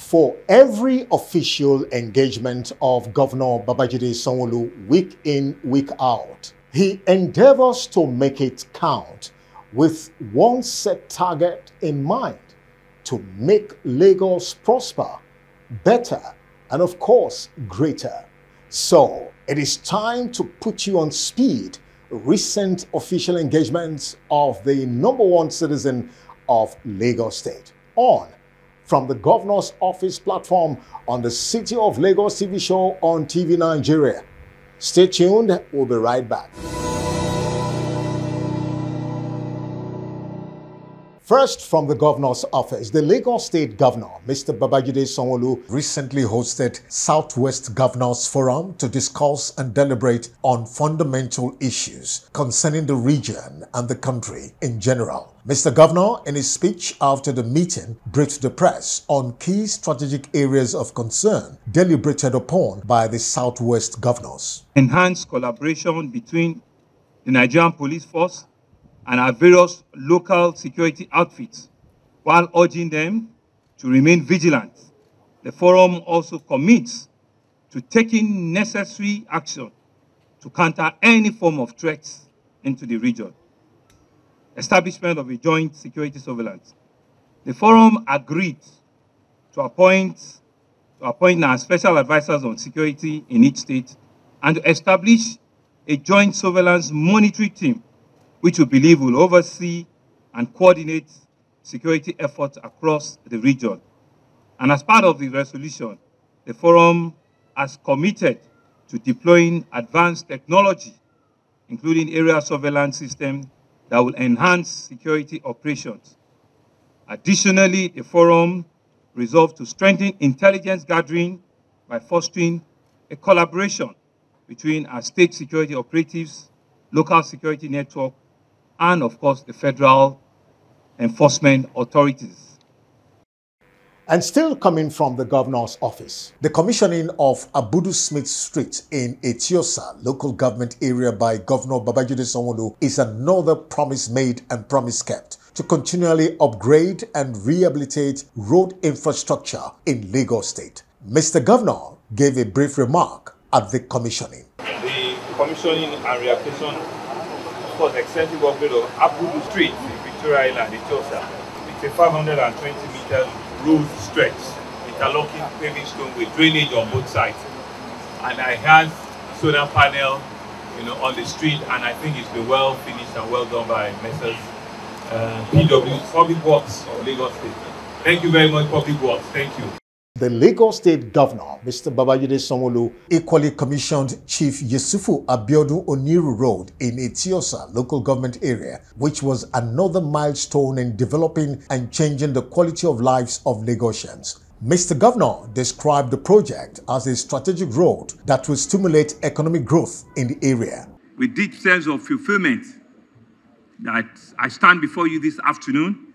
For every official engagement of Governor Babajide Sanwo-Olu week in, week out, he endeavors to make it count with one set target in mind: to make Lagos prosper, better, and of course, greater. So, it is time to put you on speed recent official engagements of the #1 citizen of Lagos State on from the Governor's Office platform on the City of Lagos TV show on TV Nigeria. Stay tuned, we'll be right back. First, from the Governor's Office, the Lagos State Governor, Mr. Babajide Sanwo-Olu, recently hosted Southwest Governors Forum to discuss and deliberate on fundamental issues concerning the region and the country in general. Mr. Governor, in his speech after the meeting, briefed the press on key strategic areas of concern deliberated upon by the Southwest Governors. Enhance collaboration between the Nigerian Police Force and our various local security outfits, while urging them to remain vigilant. The forum also commits to taking necessary action to counter any form of threats into the region. Establishment of a joint security surveillance. The forum agreed to appoint our special advisors on security in each state and to establish a joint surveillance monitoring team which we believe will oversee and coordinate security efforts across the region. And as part of the resolution, the forum has committed to deploying advanced technology, including area surveillance systems that will enhance security operations. Additionally, the forum resolved to strengthen intelligence gathering by fostering a collaboration between our state security operatives, local security network, and of course the federal enforcement authorities. And still coming from the Governor's Office, the commissioning of Abudu Smith Street in Etiosa local government area by Governor Babajide Sanwo-Olu is another promise made and promise kept to continually upgrade and rehabilitate road infrastructure in Lagos State. Mr. Governor gave a brief remark at the commissioning. The commissioning and rehabilitation, of course, extensive upgrade of Abudu Street in Victoria Island, Etiosa. It's a 520-meter road stretch, interlocking paving stone with drainage on both sides. And I had solar panel, on the street, and I think it's been well finished and well done by Messrs. PW, Public Works of Lagos State. Thank you very much, Public Works. Thank you. The Lagos State Governor, Mr. Babajide Sanwo-Olu, equally commissioned Chief Yusufu Abiodun Oniru Road in Etiosa local government area, which was another milestone in developing and changing the quality of lives of Lagosians. Mr. Governor described the project as a strategic road that will stimulate economic growth in the area. With deep sense of fulfillment that I stand before you this afternoon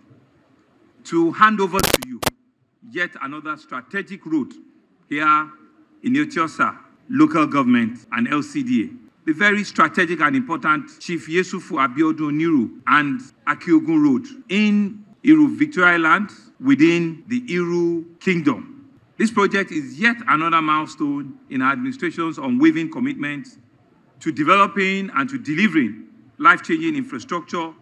to hand over to you yet another strategic road here in Etiosa local government and LCDA. The very strategic and important Chief Yusufu Abiodun Oniru and Akiogun Road in Iru, Victoria Island, within the Iru Kingdom. This project is yet another milestone in our administration's unwavering commitment to developing and to delivering life-changing infrastructure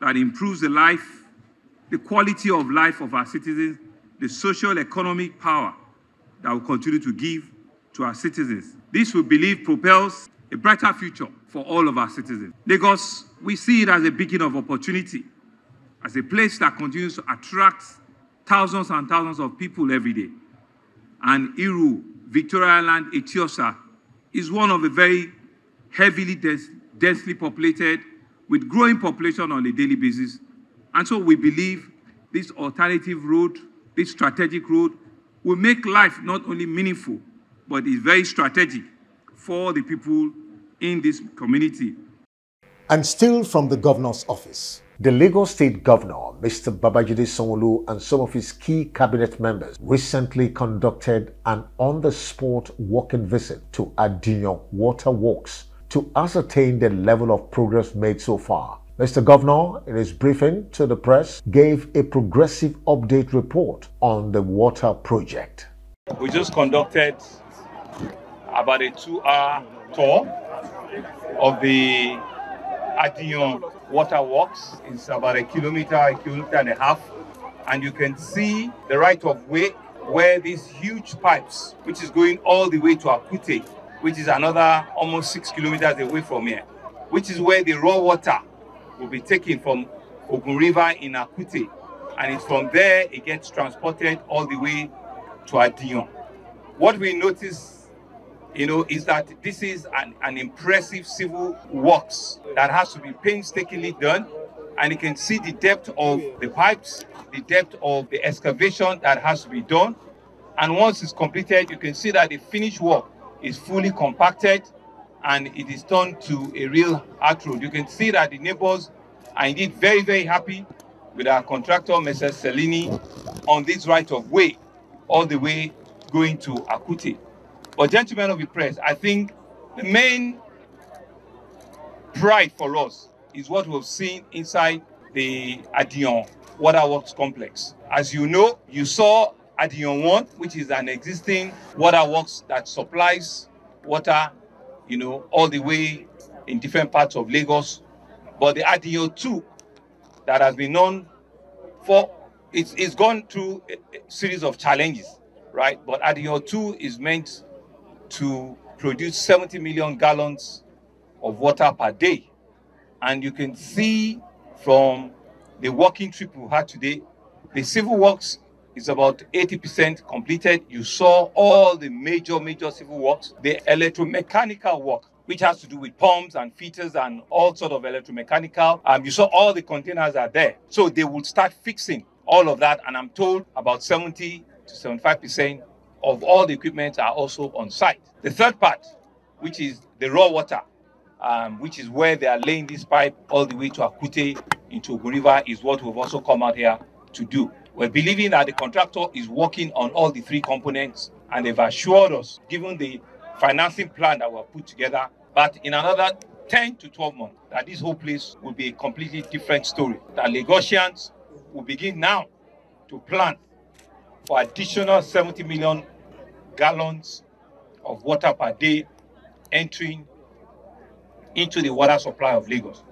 that improves the quality of life of our citizens, the social economic power that will continue to give to our citizens. This, we believe, propels a brighter future for all of our citizens. Lagos, we see it as a beacon of opportunity, as a place that continues to attract thousands and thousands of people every day. And Iru, Victoria Island, Etiosa is one of the very heavily densely populated with growing population on a daily basis. And so we believe this alternative road, this strategic road, will make life not only meaningful, but is very strategic for the people in this community. And still from the Governor's Office, the Lagos State Governor, Mr. Babajide Sanwo-Olu, and some of his key cabinet members recently conducted an on-the-spot walking visit to Adiyan Water Works to ascertain the level of progress made so far Mr. Governor, in his briefing to the press, gave a progressive update report on the water project. We just conducted about a 2-hour tour of the Adion Water Works. It's about a kilometer and a half. And you can see the right of way where these huge pipes, which is going all the way to Akute, which is another almost 6 kilometers away from here, which is where the raw water will be taken from Ogun River in Akute. And it's from there it gets transported all the way to Adion. What we notice, is that this is an impressive civil works that has to be painstakingly done. And you can see the depth of the pipes, the depth of the excavation that has to be done. And once it's completed, you can see that the finished work is fully compacted and it is turned to a real hard road. You can see that the neighbors are indeed very, very happy with our contractor, Mrs. Selini, on this right of way, all the way going to Akute. But gentlemen of the press, I think the main pride for us is what we've seen inside the Adion Waterworks complex. As you know, you saw Adion 1, which is an existing waterworks that supplies water, all the way in different parts of Lagos. But the Adion 2 that has been known for, it's gone through a series of challenges, right? But Adion 2 is meant to produce 70 million gallons of water per day. And you can see from the working trip we had today, the civil works is about 80% completed. You saw all the major civil works, the electromechanical work, which has to do with pumps and filters and all sort of electromechanical. You saw all the containers are there. So they will start fixing all of that. And I'm told about 70 to 75% of all the equipment are also on site. The third part, which is the raw water, which is where they are laying this pipe all the way to Akute into Ogun River, is what we've also come out here to do. We're believing that the contractor is working on all the three components, and they've assured us, given the financing plan that we've put together, that in another 10 to 12 months, that this whole place will be a completely different story. That Lagosians will begin now to plan for additional 70 million gallons of water per day entering into the water supply of Lagos.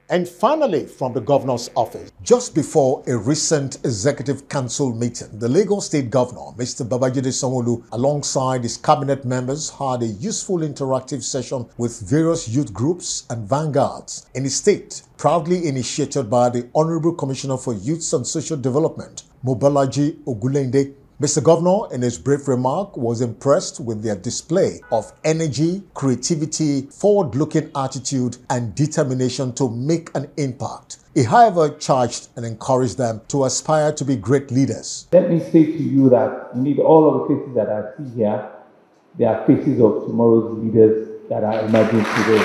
And finally, from the governor's office, just before a recent executive council meeting, the Lagos State Governor, Mr. Babajide Sanwo-Olu, alongside his cabinet members, had a useful interactive session with various youth groups and vanguards in the state, proudly initiated by the Honorable Commissioner for Youth and Social Development, Mobalaji Ogulende. Mr. Governor, in his brief remark, was impressed with their display of energy, creativity, forward-looking attitude, and determination to make an impact. He, however, charged and encouraged them to aspire to be great leaders. Let me say to you that indeed all of the faces that I see here, they are faces of tomorrow's leaders that are emerging today.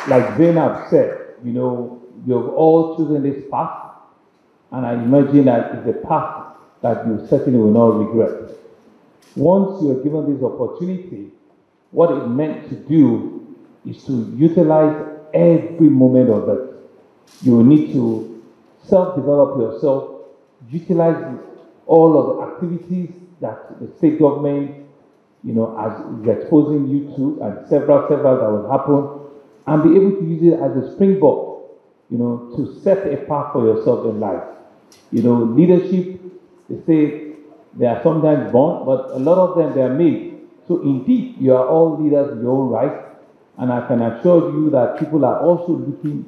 Like Zainab said, you've all chosen this path. And I imagine that it's a path that you certainly will not regret. Once you are given this opportunity, what it meant to do is to utilize every moment of it. You will need to self-develop yourself, utilize all of the activities that the state government, is exposing you to, and several that will happen, and be able to use it as a springboard, to set a path for yourself in life. Leadership, they say they are sometimes born, but a lot of them they are made. So indeed, you are all leaders in your own right, and I can assure you that people are also looking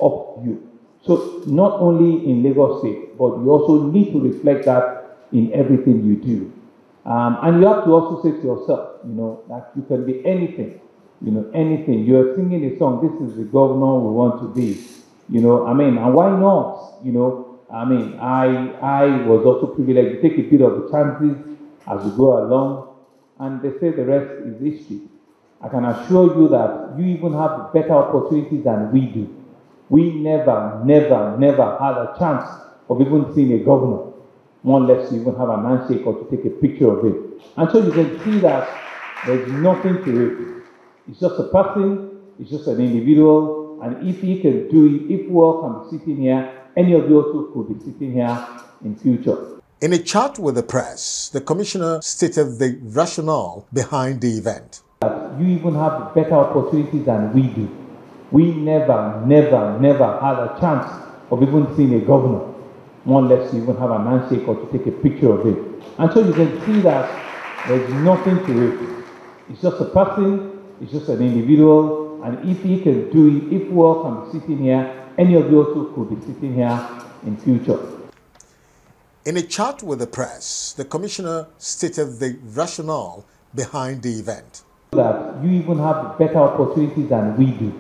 up to you. So not only in Lagos State, but you also need to reflect that in everything you do. And you have to also say to yourself, that you can be anything, anything. You are singing a song, this is the governor we want to be, and why not, I was also privileged to take a bit of the chances as we go along, and they say the rest is history. I can assure you that you even have better opportunities than we do. We never had a chance of even seeing a governor, more or less to even have a handshake or to take a picture of it. And so you can see that there's nothing to it. It's just a person, it's just an individual, and if he can do it, if we all can be sitting here, any of you also could be sitting here in future. In a chat with the press, the commissioner stated the rationale behind the event. That you even have better opportunities than we do. We never had a chance of even seeing a governor, more or less to even have a handshake or to take a picture of it. And so you can see that there's nothing to it. It's just a person, it's just an individual, and if he can do it, if we all can be sitting here, any of you also could be sitting here in future. In a chat with the press, the commissioner stated the rationale behind the event. That you even have better opportunities than we do.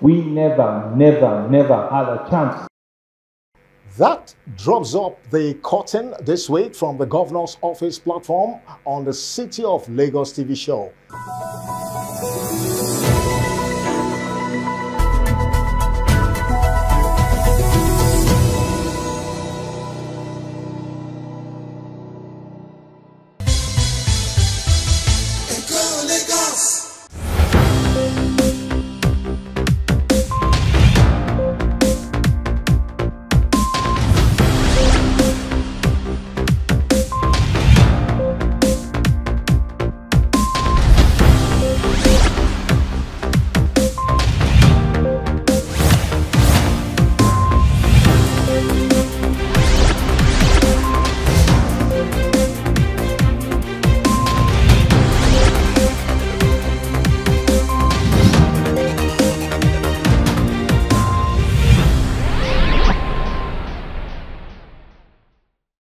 We never had a chance. That drops up the curtain this week from the Governor's Office platform on the City of Lagos TV show.